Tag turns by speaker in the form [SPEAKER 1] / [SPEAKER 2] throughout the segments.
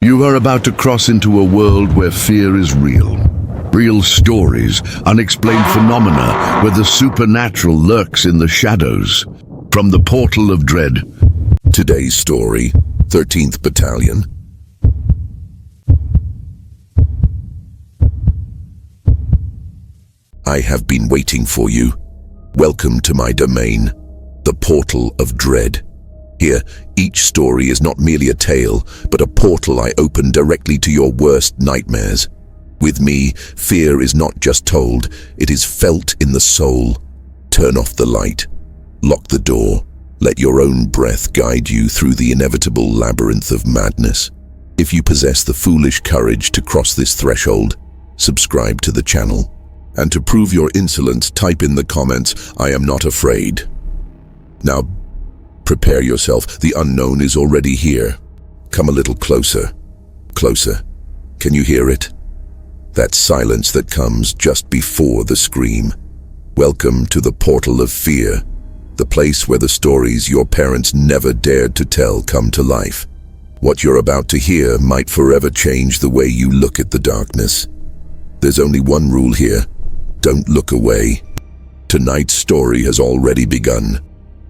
[SPEAKER 1] You are about to cross into a world where fear is real. Real stories, unexplained phenomena, where the supernatural lurks in the shadows. From the portal of dread. Today's story, 13th Battalion. I have been waiting for you. Welcome to my domain, the portal of dread. Here, each story is not merely a tale, but a portal I open directly to your worst nightmares. With me, fear is not just told, it is felt in the soul. Turn off the light. Lock the door. Let your own breath guide you through the inevitable labyrinth of madness. If you possess the foolish courage to cross this threshold, subscribe to the channel. And to prove your insolence, type in the comments, "I am not afraid." Now, prepare yourself. The unknown is already here. Come a little closer. Closer. Can you hear it? That silence that comes just before the scream. Welcome to the portal of fear, the place where the stories your parents never dared to tell come to life. What you're about to hear might forever change the way you look at the darkness. There's only one rule here. Don't look away. Tonight's story has already begun.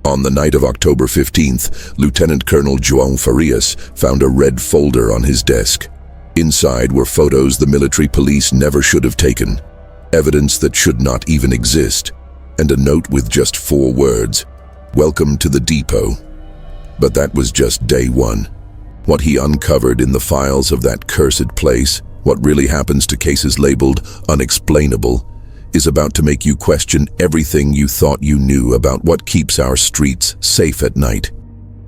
[SPEAKER 1] On the night of October 15th, Lieutenant Colonel João Farias found a red folder on his desk. Inside were photos the military police never should have taken, evidence that should not even exist, and a note with just 4 words, "Welcome to the depot." But that was just day one. What he uncovered in the files of that cursed place, what really happens to cases labeled unexplainable, is about to make you question everything you thought you knew about what keeps our streets safe at night.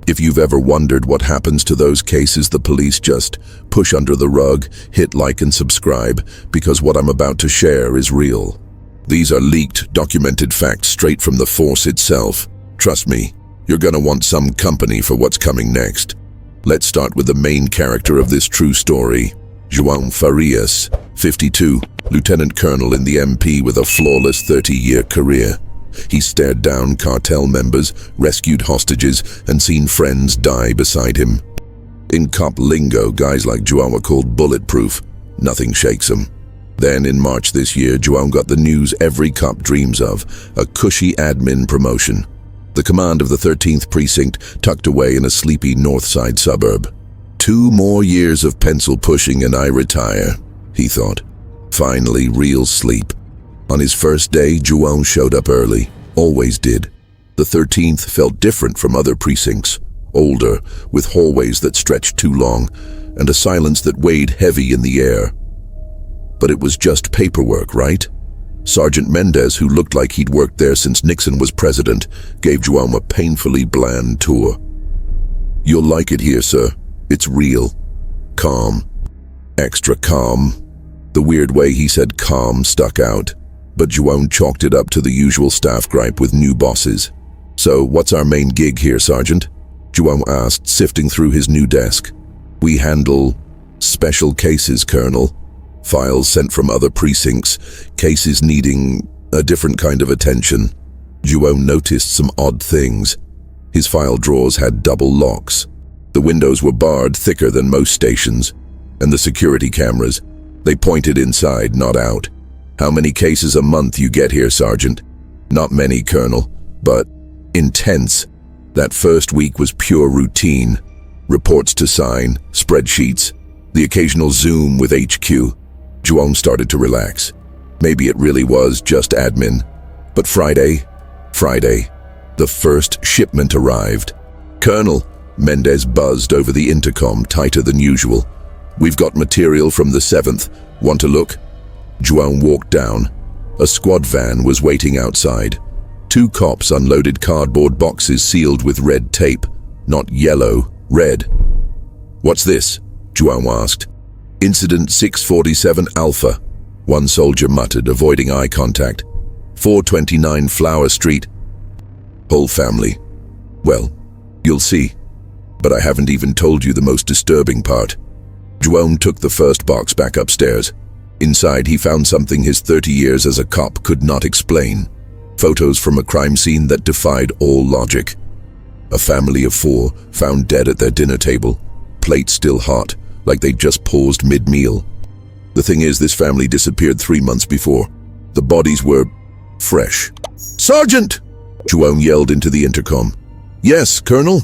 [SPEAKER 1] If you've ever wondered what happens to those cases the police just push under the rug, hit like and subscribe, because what I'm about to share is real. These are leaked, documented facts straight from the force itself. Trust me, you're gonna want some company for what's coming next. Let's start with the main character of this true story, João Farias, 52, Lieutenant Colonel in the MP with a flawless 30-year career. He stared down cartel members, rescued hostages, and seen friends die beside him. In cop lingo, guys like João are called bulletproof. Nothing shakes him. Then in March this year, João got the news every cop dreams of, a cushy admin promotion. The command of the 13th Precinct tucked away in a sleepy north side suburb. 2 more years of pencil pushing and I retire, he thought. Finally, real sleep. On his first day, João showed up early. Always did. The 13th felt different from other precincts. Older, with hallways that stretched too long, and a silence that weighed heavy in the air. But it was just paperwork, right? Sergeant Mendez, who looked like he'd worked there since Nixon was president, gave João a painfully bland tour. "You'll like it here, sir. It's real. Calm. Extra calm." The weird way he said calm stuck out, but João chalked it up to the usual staff gripe with new bosses. "So, what's our main gig here, Sergeant?" João asked, sifting through his new desk. "We handle special cases, Colonel. Files sent from other precincts, cases needing a different kind of attention." João noticed some odd things. His file drawers had double locks. The windows were barred thicker than most stations, and the security cameras, they pointed inside, not out. "How many cases a month you get here, Sergeant?" "Not many, Colonel, but intense." That first week was pure routine. Reports to sign, spreadsheets, the occasional Zoom with HQ. João started to relax. Maybe it really was just admin. But Friday, the first shipment arrived. "Colonel," Mendez buzzed over the intercom, tighter than usual. "We've got material from the 7th. Want to look?" João walked down. A squad van was waiting outside. 2 cops unloaded cardboard boxes sealed with red tape. Not yellow, red. "What's this?" João asked. "Incident 647 Alpha," one soldier muttered, avoiding eye contact. "429 Flower Street. Whole family. Well, you'll see. But I haven't even told you the most disturbing part." João took the first box back upstairs. Inside, he found something his 30 years as a cop could not explain. Photos from a crime scene that defied all logic. A family of 4 found dead at their dinner table, plates still hot, like they'd just paused mid-meal. The thing is, this family disappeared 3 months before. The bodies were fresh. "Sergeant!" João yelled into the intercom. "Yes, Colonel?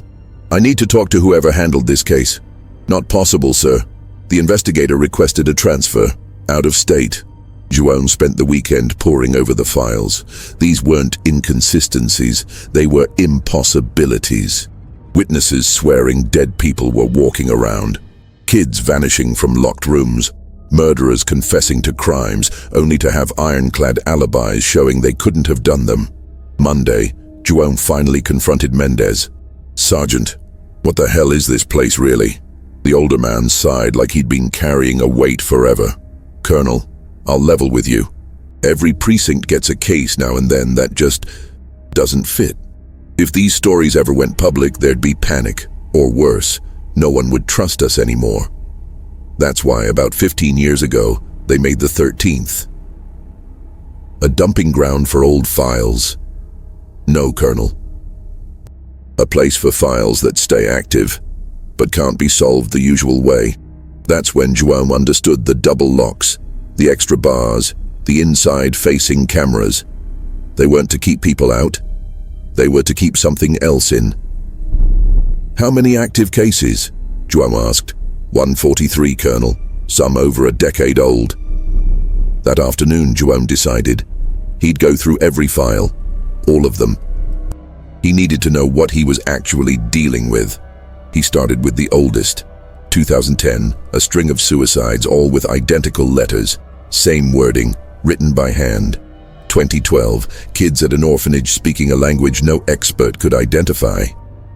[SPEAKER 1] I need to talk to whoever handled this case." "Not possible, sir. The investigator requested a transfer, out of state." João spent the weekend poring over the files. These weren't inconsistencies, they were impossibilities. Witnesses swearing dead people were walking around. Kids vanishing from locked rooms. Murderers confessing to crimes, only to have ironclad alibis showing they couldn't have done them. Monday, João finally confronted Mendes. "Sergeant, what the hell is this place really?" The older man sighed like he'd been carrying a weight forever. "Colonel, I'll level with you. Every precinct gets a case now and then that just doesn't fit. If these stories ever went public, there'd be panic, or worse, no one would trust us anymore. That's why about 15 years ago, they made the 13th. A dumping ground for old files. No, Colonel. A place for files that stay active, but can't be solved the usual way. That's when João understood the double locks, the extra bars, the inside-facing cameras. They weren't to keep people out. They were to keep something else in. "How many active cases?" João asked. 143, Colonel. Some over a decade old." That afternoon, João decided he'd go through every file, all of them. He needed to know what he was actually dealing with. He started with the oldest. 2010, a string of suicides, all with identical letters, same wording, written by hand. 2012, kids at an orphanage speaking a language no expert could identify.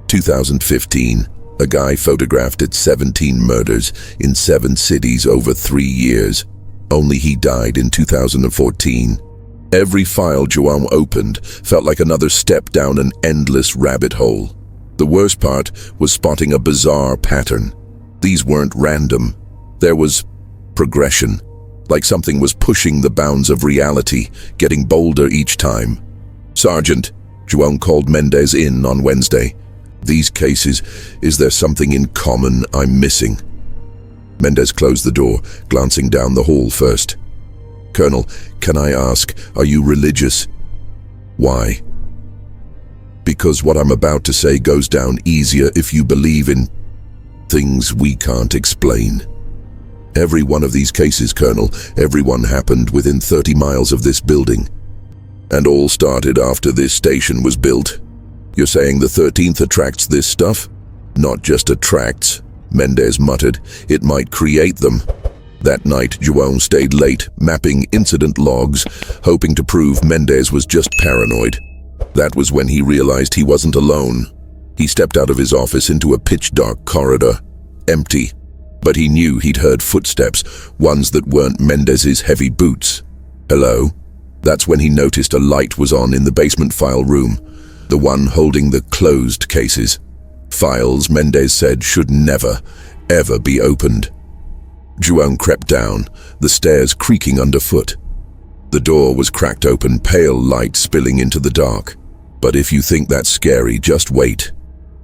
[SPEAKER 1] 2015, a guy photographed at 17 murders in 7 cities over 3 years. Only he died in 2014. Every file João opened felt like another step down an endless rabbit hole. The worst part was spotting a bizarre pattern. These weren't random. There was progression, like something was pushing the bounds of reality, getting bolder each time. "Sergeant," João called Mendes in on Wednesday. "These cases, is there something in common I'm missing?" Mendes closed the door, glancing down the hall first. "Colonel, can I ask, are you religious?" "Why?" "Because what I'm about to say goes down easier if you believe in things we can't explain. Every one of these cases, Colonel, every one happened within 30 miles of this building. And all started after this station was built. You're saying the 13th attracts this stuff?" "Not just attracts," Mendes muttered. "It might create them." That night, João stayed late, mapping incident logs, hoping to prove Mendes was just paranoid. That was when he realized he wasn't alone. He stepped out of his office into a pitch-dark corridor. Empty. But he knew he'd heard footsteps, ones that weren't Mendes's heavy boots. "Hello?" That's when he noticed a light was on in the basement file room, the one holding the closed cases. Files, Mendes said, should never, ever be opened. João crept down, the stairs creaking underfoot. The door was cracked open, pale light spilling into the dark. But if you think that's scary, just wait.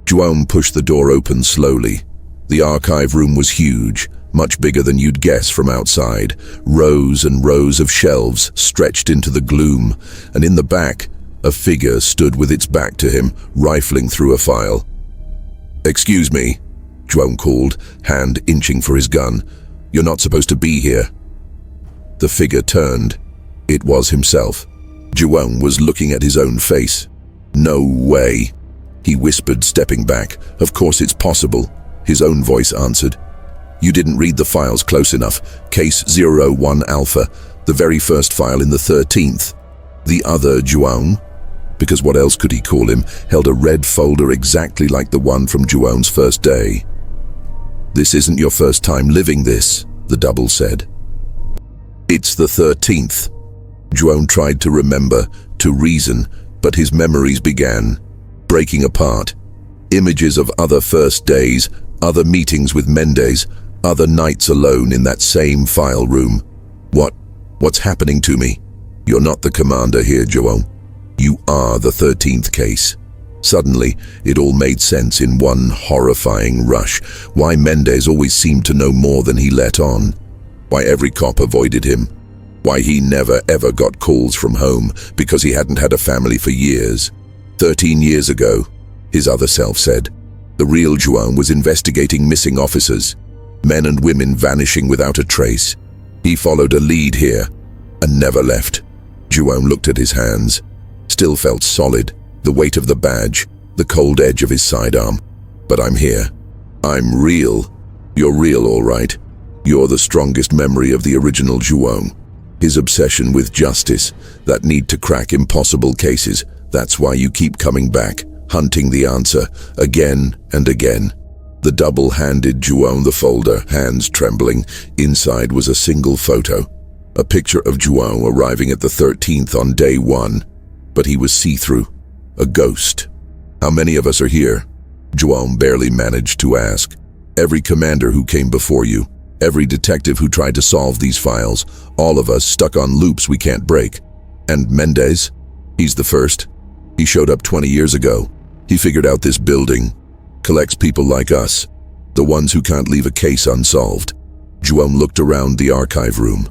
[SPEAKER 1] João pushed the door open slowly. The archive room was huge, much bigger than you'd guess from outside. Rows and rows of shelves stretched into the gloom, and in the back, a figure stood with its back to him, rifling through a file. "Excuse me," João called, hand inching for his gun. "You're not supposed to be here." The figure turned. It was himself. João was looking at his own face. "No way," he whispered, stepping back. "Of course it's possible," his own voice answered. "You didn't read the files close enough. Case 01 Alpha, the very first file in the 13th. The other João, because what else could he call him, held a red folder exactly like the one from João's first day. "This isn't your first time living this," the double said. "It's the 13th. João tried to remember, to reason, but his memories began breaking apart. Images of other first days, other meetings with Mendes, other nights alone in that same file room. What's happening to me? You're not the commander here, João. You are the 13th case. Suddenly, it all made sense in one horrifying rush. Why Mendez always seemed to know more than he let on. Why every cop avoided him. Why he never ever got calls from home because he hadn't had a family for years. 13 years ago, his other self said, the real João was investigating missing officers, men and women vanishing without a trace. He followed a lead here and never left. João looked at his hands, still felt solid, the weight of the badge, the cold edge of his sidearm. But I'm here. I'm real. You're real, all right. You're the strongest memory of the original João. His obsession with justice, that need to crack impossible cases, that's why you keep coming back, hunting the answer, again and again. The double-handed João, the folder, hands trembling. Inside was a single photo. A picture of João arriving at the 13th on day 1. But he was see-through. A ghost. How many of us are here? João barely managed to ask. Every commander who came before you. Every detective who tried to solve these files. All of us stuck on loops we can't break. And Mendez? He's the first. He showed up 20 years ago. He figured out this building. Collects people like us. The ones who can't leave a case unsolved. João looked around the archive room.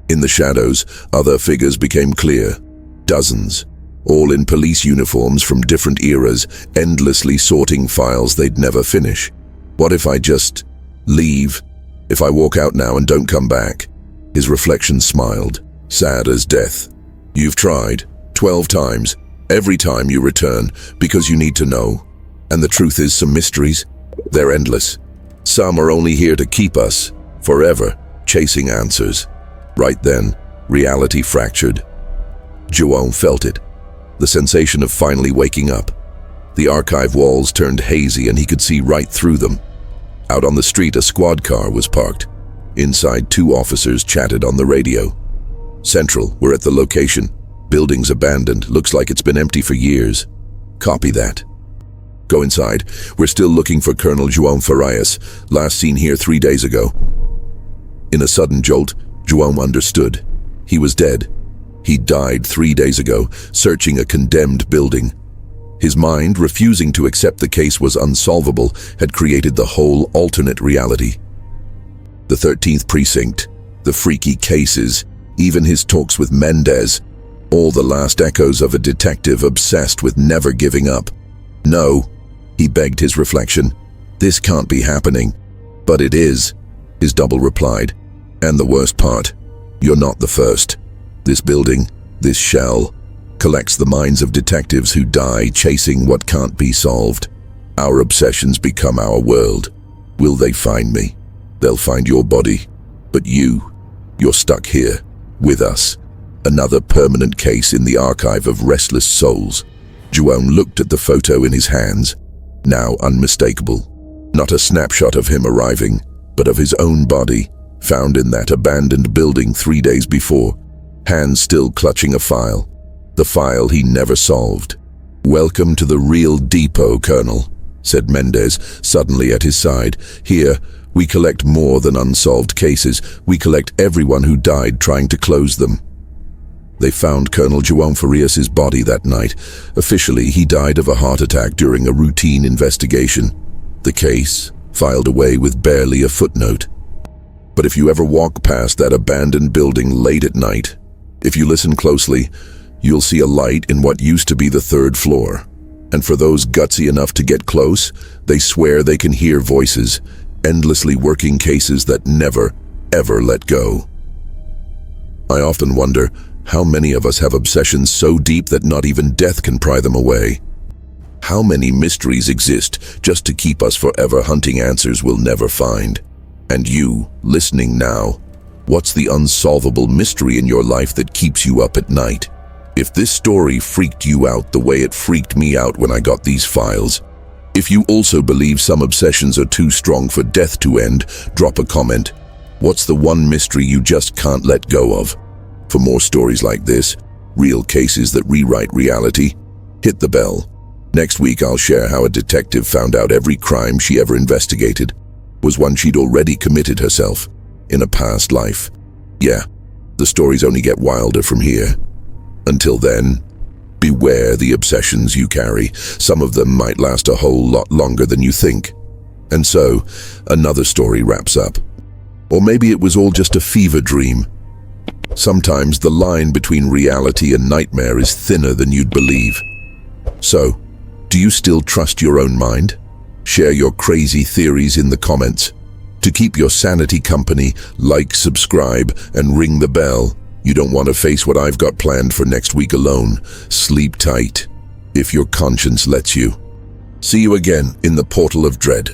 [SPEAKER 1] In the shadows, other figures became clear. Dozens. All in police uniforms from different eras, endlessly sorting files they'd never finish. What if I just leave? If I walk out now and don't come back? His reflection smiled, sad as death. You've tried, 12 times, every time you return, because you need to know. And the truth is, some mysteries, they're endless. Some are only here to keep us, forever, chasing answers. Right then, reality fractured. João felt it. The sensation of finally waking up. The archive walls turned hazy and he could see right through them. Out on the street, a squad car was parked. Inside, 2 officers chatted on the radio. Central, we're at the location. Building's abandoned. Looks like it's been empty for years. Copy that. Go inside. We're still looking for Colonel João Farias. Last seen here 3 days ago. In a sudden jolt, João understood. He was dead. He died 3 days ago, searching a condemned building. His mind, refusing to accept the case was unsolvable, had created the whole alternate reality. The 13th Precinct, the freaky cases, even his talks with Mendez, all the last echoes of a detective obsessed with never giving up. No, he begged his reflection. This can't be happening. But it is, his double replied. And the worst part, you're not the first. This building, this shell, collects the minds of detectives who die chasing what can't be solved. Our obsessions become our world. Will they find me? They'll find your body. But you're stuck here, with us. Another permanent case in the archive of restless souls. João looked at the photo in his hands, now unmistakable. Not a snapshot of him arriving, but of his own body, found in that abandoned building 3 days before. Hands still clutching a file. The file he never solved. Welcome to the real depot, Colonel, said Mendez, suddenly at his side. Here, we collect more than unsolved cases. We collect everyone who died trying to close them. They found Colonel João Farias' body that night. Officially, he died of a heart attack during a routine investigation. The case, filed away with barely a footnote. But if you ever walk past that abandoned building late at night, if you listen closely, you'll see a light in what used to be the 3rd floor. And for those gutsy enough to get close, they swear they can hear voices, endlessly working cases that never, ever let go. I often wonder how many of us have obsessions so deep that not even death can pry them away. How many mysteries exist just to keep us forever hunting answers we'll never find? And you, listening now, what's the unsolvable mystery in your life that keeps you up at night? If this story freaked you out the way it freaked me out when I got these files, if you also believe some obsessions are too strong for death to end, drop a comment. What's the one mystery you just can't let go of? For more stories like this, real cases that rewrite reality, hit the bell. Next week I'll share how a detective found out every crime she ever investigated was one she'd already committed herself in a past life. Yeah, the stories only get wilder from here. Until then, Beware the obsessions you carry. Some of them might last a whole lot longer than you think. And so, another story wraps up. Or maybe it was all just a fever dream. Sometimes the line between reality and nightmare is thinner than you'd believe. So, do you still trust your own mind? Share your crazy theories in the comments. To keep your sanity company, like, subscribe, and ring the bell. You don't want to face what I've got planned for next week alone. Sleep tight, if your conscience lets you. See you again in the Portal of Dread.